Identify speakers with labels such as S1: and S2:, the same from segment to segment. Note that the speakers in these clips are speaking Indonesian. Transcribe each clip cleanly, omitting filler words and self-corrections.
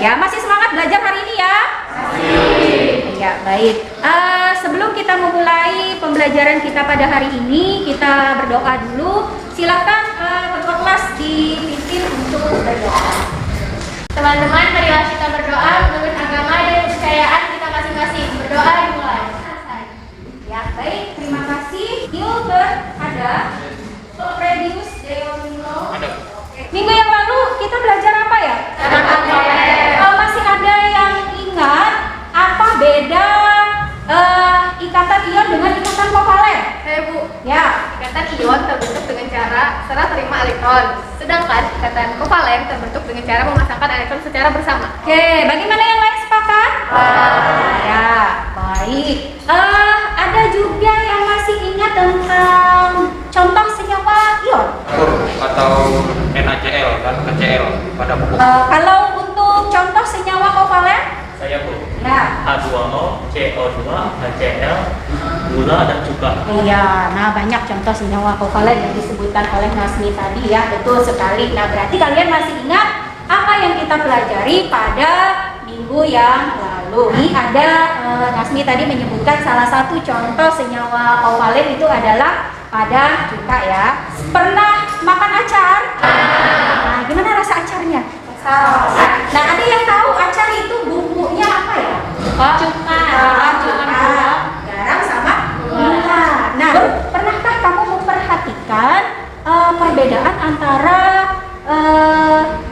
S1: Ya, masih semangat belajar hari ini ya? Masih. Ya, baik. Sebelum kita memulai pembelajaran kita pada hari ini, kita berdoa dulu. Silakan ketua kelas dipimpin untuk berdoa.
S2: Teman-teman, marilah kita berdoa menurut agama dan kepercayaan kita masing-masing. Berdoa dimulai.
S1: Ya, baik. Terima kasih. Gilbert ada. Sopredius Deonilo. Minggu yang lalu kita belajar apa ya? Masih ada yang ingat apa beda ikatan ion dengan ikatan kovalen?
S2: Bu,
S1: Ya.
S2: ikatan ion terbentuk dengan cara serah terima elektron, sedangkan ikatan kovalen terbentuk dengan cara memasangkan elektron secara bersama.
S1: Oke, bagaimana yang lain sepakat? Ya, baik. Ada juga yang masih ingat tentang contoh senyawa ion?
S3: Atau NaCl dan KCl pada pupuk.
S1: Kalau untuk contoh senyawa kovalen?
S4: Saya Bu,
S1: Ya.
S4: H2O, CO2, HCl, gula dan cuka.
S1: Iya, nah banyak contoh senyawa kovalen yang disebutkan oleh Nasmi tadi ya, betul sekali. Nah berarti kalian masih ingat apa yang kita pelajari pada minggu yang lalu. Ini ada Nasmi tadi menyebutkan salah satu contoh senyawa kovalen itu adalah pada cuka ya. Pernah makan acar? Nah, gimana rasa acarnya? Nah, ada yang tahu acar itu bumbunya apa ya?
S2: Cuka.
S1: Cuka, garam sama gula. Nah, pernahkah kamu memperhatikan perbedaan antara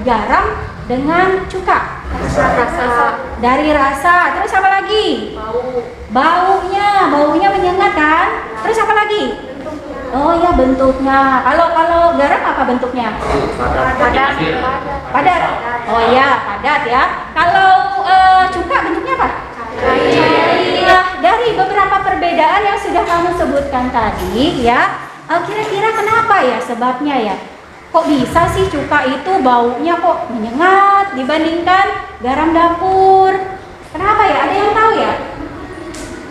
S1: garam dengan cuka?
S2: Rasa.
S1: Dari rasa, terus apa lagi? Baunya menyengat kan? Terus apa lagi? Oh ya, bentuknya. Kalau garam apa bentuknya? Padat. Oh ya, padat ya. Kalau cuka bentuknya apa? Nah, dari beberapa perbedaan yang sudah kamu sebutkan tadi ya, kira-kira kenapa ya sebabnya ya? Kok bisa sih cuka itu baunya kok menyengat dibandingkan garam dapur? Kenapa ya? Ada yang tahu ya?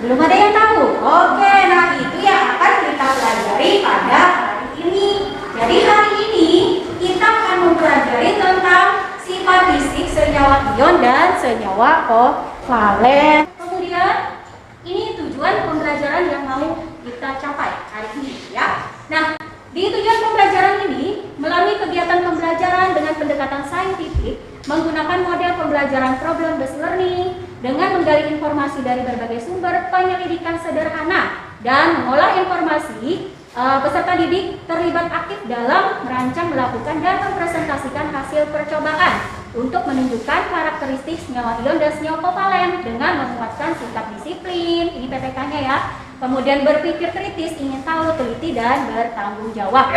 S1: Belum ada yang tahu? Oke, nah itu yang akan kita pelajari pada hari ini. Jadi hari ini kita akan mempelajari tentang sifat fisik senyawa ion dan senyawa kovalen. Kemudian ini tujuan pembelajaran yang mau kita capai hari ini ya. Nah, di tujuan pembelajaran ini melalui kegiatan pembelajaran dengan pendekatan saintifik menggunakan model pembelajaran problem based learning dengan menggali informasi dari berbagai sumber, penyelidikan sederhana dan mengolah informasi. Peserta didik terlibat aktif dalam merancang, melakukan dan mempresentasikan hasil percobaan untuk menunjukkan karakteristik senyawa ion dan senyawa kovalen dengan menguatkan sikap disiplin, ini PPK-nya ya. Kemudian berpikir kritis, ingin tahu, teliti dan bertanggung jawab.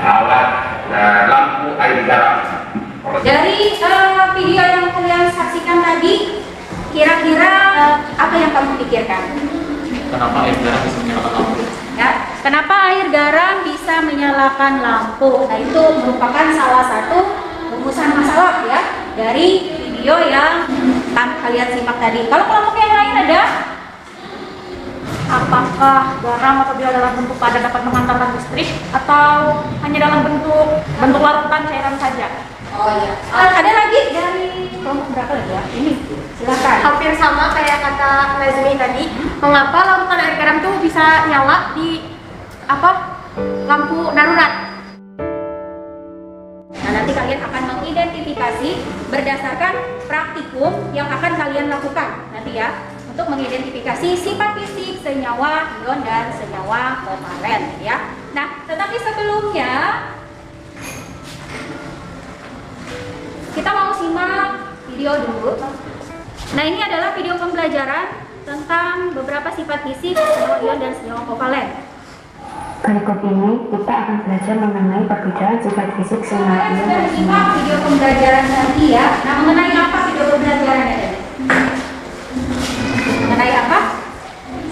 S5: Alat lampu air garam.
S1: Dari video yang kalian saksikan tadi, kira-kira apa yang kamu pikirkan?
S4: Kenapa air garam bisa menyalakan lampu?
S1: Ya, kenapa air garam bisa menyalakan lampu? Nah, itu merupakan salah satu rumusan masalah ya dari video yang kalian simak tadi. Kalau kelompok yang lain ada?
S6: Apakah garam apabila dalam bentuk padat dapat mengantarkan listrik atau hanya dalam bentuk larutan cairan saja?
S1: Oh iya. Ada lagi dari kelompok berapa lagi ya? Ini silakan.
S2: Hampir sama kayak kata Nazmi tadi. Mengapa larutan air garam tuh bisa nyala di lampu darurat?
S1: Nah, nanti kalian akan mengidentifikasi berdasarkan praktikum yang akan kalian lakukan nanti ya, untuk mengidentifikasi sifat fisik senyawa ion dan senyawa kovalen ya. Nah, tetapi sebelumnya kita mau simak video dulu. Nah, ini adalah video pembelajaran tentang beberapa sifat fisik senyawa ion dan senyawa kovalen.
S7: Berikut ini kita akan belajar mengenai perbedaan sifat fisik senyawa ion
S1: Sudah
S7: dan
S1: menyimak
S7: senyawa.
S1: video pembelajaran tadi ya. Nah, mengenai apa video pembelajarannya tadi? Mengenai apa?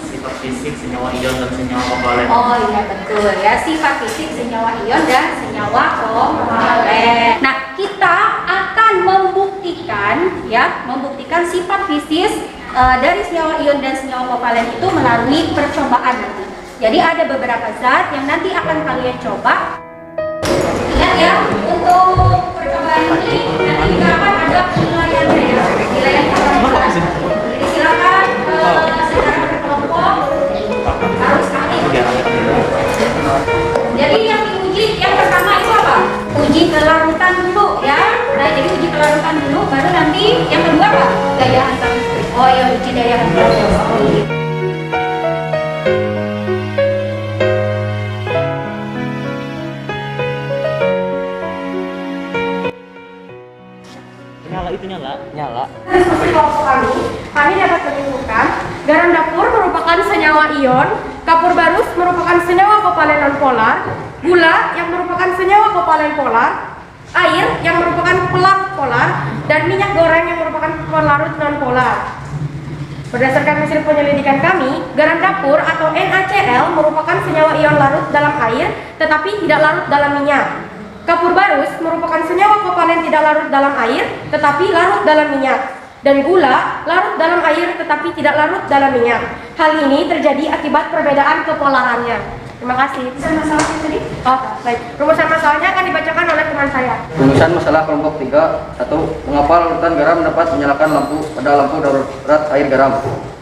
S4: Sifat fisik senyawa ion dan senyawa kovalen.
S1: Oh iya betul ya, sifat fisik senyawa ion dan senyawa kovalen. Nah, kita akan membuktikan sifat fisik dari senyawa ion dan senyawa kovalen itu melalui percobaan nanti. Jadi ada beberapa zat yang nanti akan kalian coba. Ingat ya, untuk percobaan ini nanti juga akan ada penilaian Jadi silakan secara berkelompok harus aktif. Jadi yang diuji yang pertama itu apa? Uji kelarutan dulu ya. Nah, jadi uji kelarutan dulu, baru nanti yang kedua apa? Daya hantar listrik. Oh ya, uji daya hantar listrik.
S4: Nyala itu nyala.
S2: Diskusi kelompok kami dapat menyimpulkan garam dapur merupakan senyawa ion, kapur barus merupakan senyawa kovalen nonpolar, gula yang merupakan senyawa kovalen polar, air yang merupakan pelarut polar, dan minyak goreng yang merupakan pelarut nonpolar. Berdasarkan hasil penyelidikan kami, garam dapur atau NaCl merupakan senyawa ion larut dalam air tetapi tidak larut dalam minyak. Kapur barus merupakan senyawa kovalen tidak larut dalam air tetapi larut dalam minyak. Dan gula larut dalam air tetapi tidak larut dalam minyak. Hal ini terjadi akibat perbedaan kepolarannya. Terima kasih. Bisa masalahnya tadi? Oh, baik. Rumusan masalahnya akan dibacakan oleh teman saya.
S8: Rumusan masalah kelompok 3. 1. Mengapa larutan garam dapat menyalakan lampu pada lampu darurat air garam?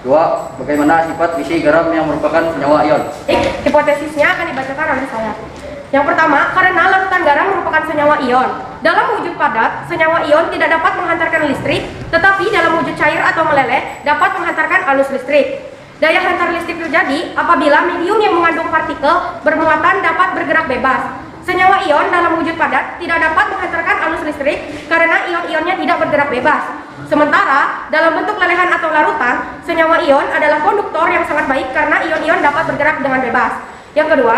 S8: 2. Bagaimana sifat biji garam yang merupakan senyawa ion?
S2: Hipotesisnya akan dibacakan oleh saya. Yang pertama, karena larutan garam merupakan senyawa ion. Dalam wujud padat, senyawa ion tidak dapat menghantarkan listrik, tetapi dalam wujud cair atau meleleh dapat menghantarkan arus listrik. Daya hantar listrik terjadi apabila medium yang mengandung partikel bermuatan dapat bergerak bebas. Senyawa ion dalam wujud padat tidak dapat menghantarkan arus listrik karena ion-ionnya tidak bergerak bebas. Sementara dalam bentuk lelehan atau larutan, senyawa ion adalah konduktor yang sangat baik karena ion-ion dapat bergerak dengan bebas. Yang kedua,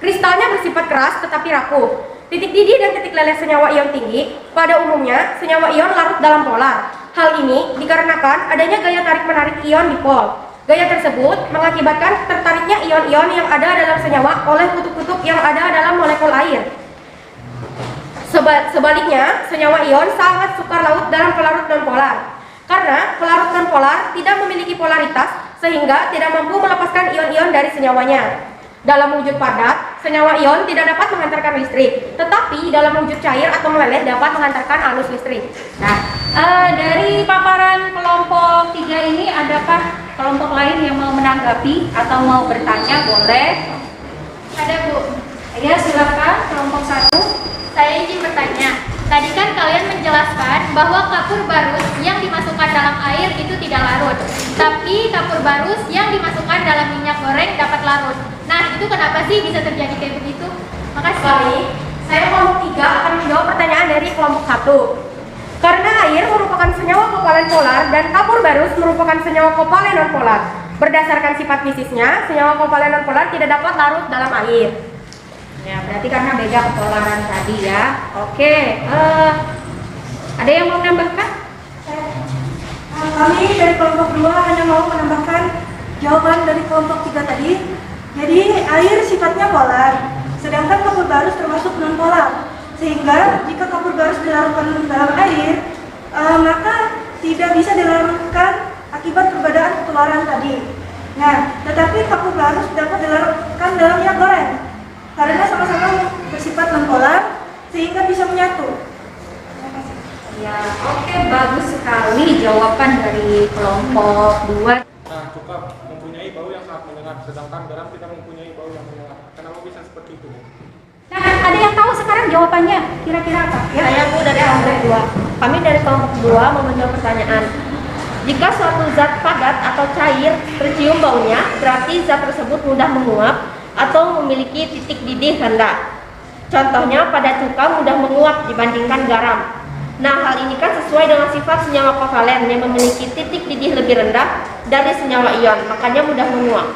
S2: kristalnya bersifat keras tetapi rapuh. Titik didih dan titik leleh senyawa ion tinggi, pada umumnya senyawa ion larut dalam polar. Hal ini dikarenakan adanya gaya tarik-menarik ion dipol. Gaya tersebut mengakibatkan tertariknya ion-ion yang ada dalam senyawa oleh kutub-kutub yang ada dalam molekul air. Sebaliknya, senyawa ion sangat sukar laut dalam pelarut nonpolar. Karena pelarut nonpolar tidak memiliki polaritas sehingga tidak mampu melepaskan ion-ion dari senyawanya. Dalam wujud padat, senyawa ion tidak dapat menghantarkan listrik, tetapi dalam wujud cair atau meleleh dapat menghantarkan arus listrik.
S1: Nah, dari paparan kelompok 3 ini, adakah kelompok lain yang mau menanggapi atau mau bertanya? Boleh.
S9: Ada, Bu.
S1: Ya, silakan kelompok 1.
S9: Saya izin bertanya. Tadi kan kalian menjelaskan bahwa kapur barus yang dimasukkan dalam air itu tidak larut, tapi kapur barus yang dimasukkan dalam minyak goreng dapat larut. Nah, itu kenapa sih bisa terjadi kayak begitu? Makasih.
S2: Baik, saya kelompok 3 akan menjawab pertanyaan dari kelompok 1. Karena air merupakan senyawa kovalen polar dan kapur barus merupakan senyawa kovalen nonpolar. Berdasarkan sifat fisisnya, senyawa kovalen nonpolar tidak dapat larut dalam air.
S1: Ya, berarti karena beda kepolaran tadi ya. Oke, ada yang mau menambahkan?
S10: Kami dari kelompok 2 hanya mau menambahkan jawaban dari kelompok 3 tadi. Jadi air sifatnya polar, sedangkan kapur barus termasuk non polar. Sehingga jika kapur barus dilarutkan dalam air, maka tidak bisa dilarutkan akibat perbedaan kepolaran tadi. Nah, tetapi kapur barus dapat dilarutkan dalam minyak goreng karena sama-sama bersifat non-polar sehingga bisa menyatu.
S1: Ya, oke, bagus sekali jawaban dari kelompok 2.
S3: Nah, cukup mempunyai bau yang sangat menyengat, sedangkan garam tidak mempunyai bau yang menyengat. Kenapa bisa seperti itu?
S1: Nah, ada yang tahu sekarang jawabannya? Kira-kira apa? Ya,
S2: Saya Bu dari kelompok 2. Kami dari kelompok 2 mau menjawab pertanyaan. Jika suatu zat padat atau cair tercium baunya, berarti zat tersebut mudah menguap atau memiliki titik didih rendah. Contohnya pada cuka mudah menguap dibandingkan garam. Nah, hal ini kan sesuai dengan sifat senyawa kovalen yang memiliki titik didih lebih rendah dari senyawa ion, makanya mudah menguap.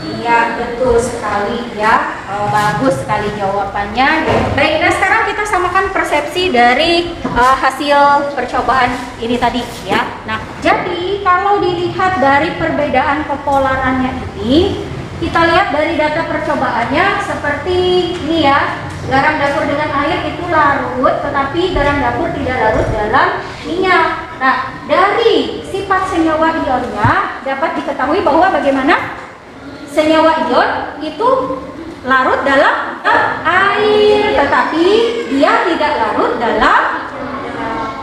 S1: Iya, betul sekali ya. Bagus sekali jawabannya. Baik, nah sekarang kita samakan persepsi dari hasil percobaan ini tadi ya. Nah, jadi kalau dilihat dari perbedaan kepolarannya ini, kita lihat dari data percobaannya seperti ini ya. Garam dapur dengan air itu larut, tetapi garam dapur tidak larut dalam minyak. Nah, dari sifat senyawa ionnya dapat diketahui bahwa bagaimana senyawa ion itu larut dalam air, tetapi dia tidak larut dalam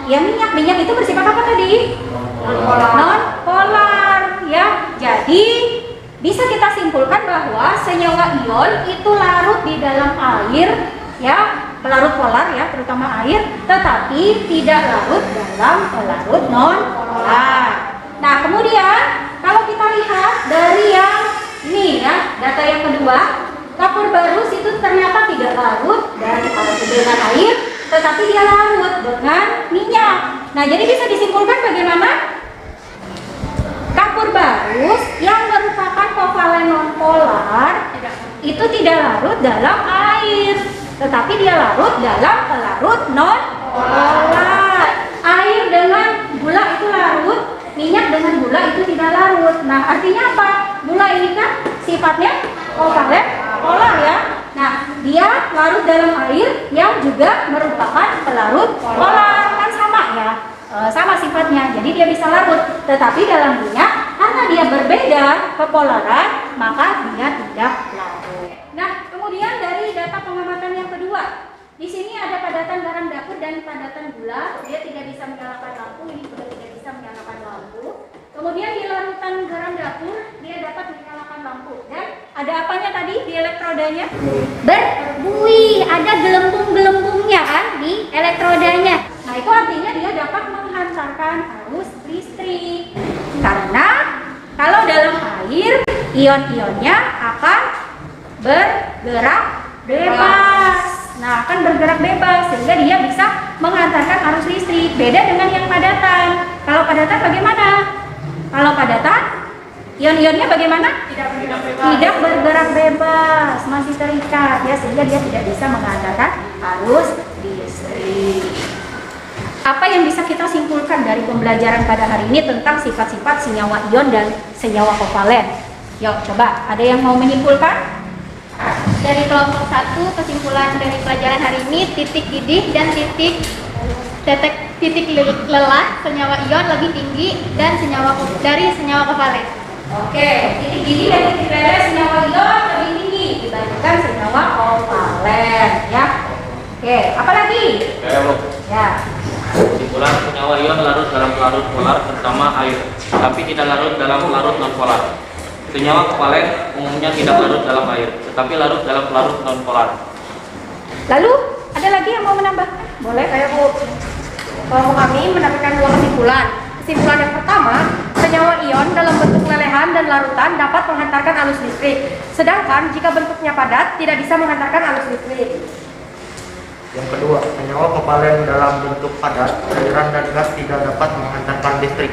S1: Ya minyak itu bersifat apa tadi? Non-polar ya. Jadi bisa kita simpulkan bahwa senyawa ion itu larut di dalam air ya, pelarut polar ya, terutama air, tetapi tidak larut dalam pelarut non-polar. Nah, kemudian kalau kita lihat dari yang ini ya, data yang kedua, kapur barus itu ternyata tidak larut dengan air, tetapi dia larut dengan minyak. Nah, jadi bisa disimpulkan bagaimana? Kapur barus yang merupakan kovalen non-polar itu tidak larut dalam air, tetapi dia larut dalam pelarut non-polar. Air dengan gula itu larut, minyak dengan gula itu tidak larut. Nah, artinya apa? Gula ini kan sifatnya kovalen polar ya. Nah, dia larut dalam air yang juga merupakan pelarut polar, kan sama ya. Sama sifatnya, jadi dia bisa larut. Tetapi dalam minyak, karena dia berbeda kepolaran, maka dia tidak larut. Nah, kemudian dari data pengamatan yang kedua, di sini ada padatan garam dapur dan padatan gula. Dia tidak bisa menyalakan lampu, ini juga tidak bisa menyalakan lampu. Kemudian di larutan garam dapur, dia dapat menyalakan lampu. Dan ada apanya tadi di elektrodanya? Berbuih, ada gelembung-gelembungnya kan di elektrodanya. Nah, itu artinya dia dapat menghantarkan arus listrik. Karena kalau dalam air, ion-ionnya akan bergerak bebas. Nah, akan bergerak bebas sehingga dia bisa menghantarkan arus listrik. Beda dengan yang padatan. Kalau padatan bagaimana? Kalau padatan, ion-ionnya bagaimana? Tidak bergerak bebas, masih terikat ya, sehingga dia tidak bisa menghantarkan arus listrik. Apa yang bisa kita simpulkan dari pembelajaran pada hari ini tentang sifat-sifat senyawa ion dan senyawa kovalen? Yuk, coba, ada yang mau menyimpulkan?
S9: Dari kelompok 1, kesimpulan dari pelajaran hari ini, titik didih dan titik lelah senyawa ion lebih tinggi dan dari senyawa kovalen.
S1: Oke, titik didih dan titik lelah senyawa ion lebih tinggi dibandingkan senyawa kovalen ya. Oke, apa lagi? Ya.
S4: Kesimpulan, senyawa ion larut dalam pelarut polar terutama air, tapi tidak larut dalam pelarut non-polar. Senyawa kovalen umumnya tidak larut dalam air, tetapi larut dalam pelarut non-polar.
S1: Lalu, ada lagi yang mau menambahkan? Boleh, kayak Bu.
S2: Kelompok kami mendapatkan 2 kesimpulan. Kesimpulan yang pertama, senyawa ion dalam bentuk lelehan dan larutan dapat menghantarkan arus listrik. Sedangkan jika bentuknya padat, tidak bisa menghantarkan arus listrik.
S11: Yang kedua, senyawa kovalen dalam bentuk padat, cairan dan gas tidak dapat menghantarkan listrik.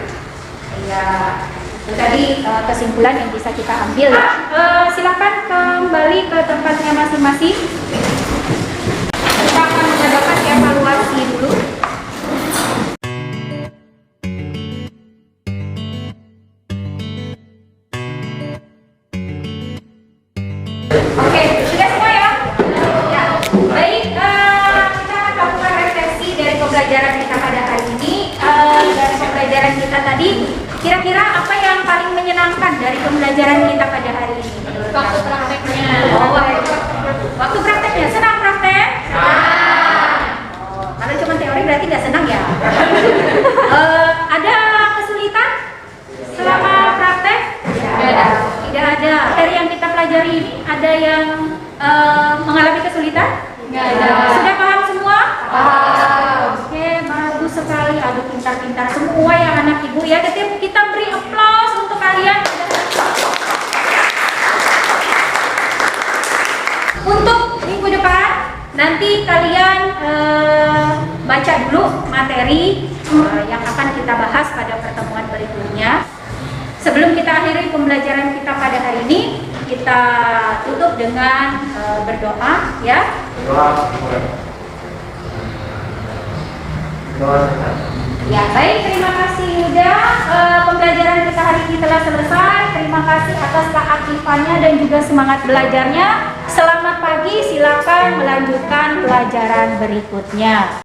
S1: Iya, itu tadi kesimpulan yang bisa kita ambil ya. Silakan kembali ke tempatnya masing-masing. Kita akan mengadakan evaluasi dulu. Oke, sudah semua ya? Ya. Baik, kita akan lakukan refleksi dari pembelajaran kita pada hari ini. Dari pembelajaran kita tadi, kira-kira apa yang paling menyenangkan dari pembelajaran kita pada hari ini?
S9: Waktu prakteknya.
S1: Oh, waktu prakteknya, senang praktek? Kalau cuma teori berarti nggak senang ya? Ada kesulitan selama praktek? Tidak ada. Dari yang kita pelajari ini, ada yang mengalami kesulitan? Nggak ada. Sudah paham semua? Oke, bagus sekali. Aduh, pintar-pintar semua ya anak ibu ya. Kita beri aplaus untuk kalian. Untuk minggu depan, nanti kalian baca dulu materi yang akan kita bahas pada pertemuan berikutnya. Sebelum kita akhiri pembelajaran kita pada hari ini, kita tutup dengan berdoa ya. Ya, baik, terima kasih Yuda. Pembelajaran kita hari ini telah selesai. Terima kasih atas keaktifannya dan juga semangat belajarnya. Selamat pagi, silakan melanjutkan pelajaran berikutnya.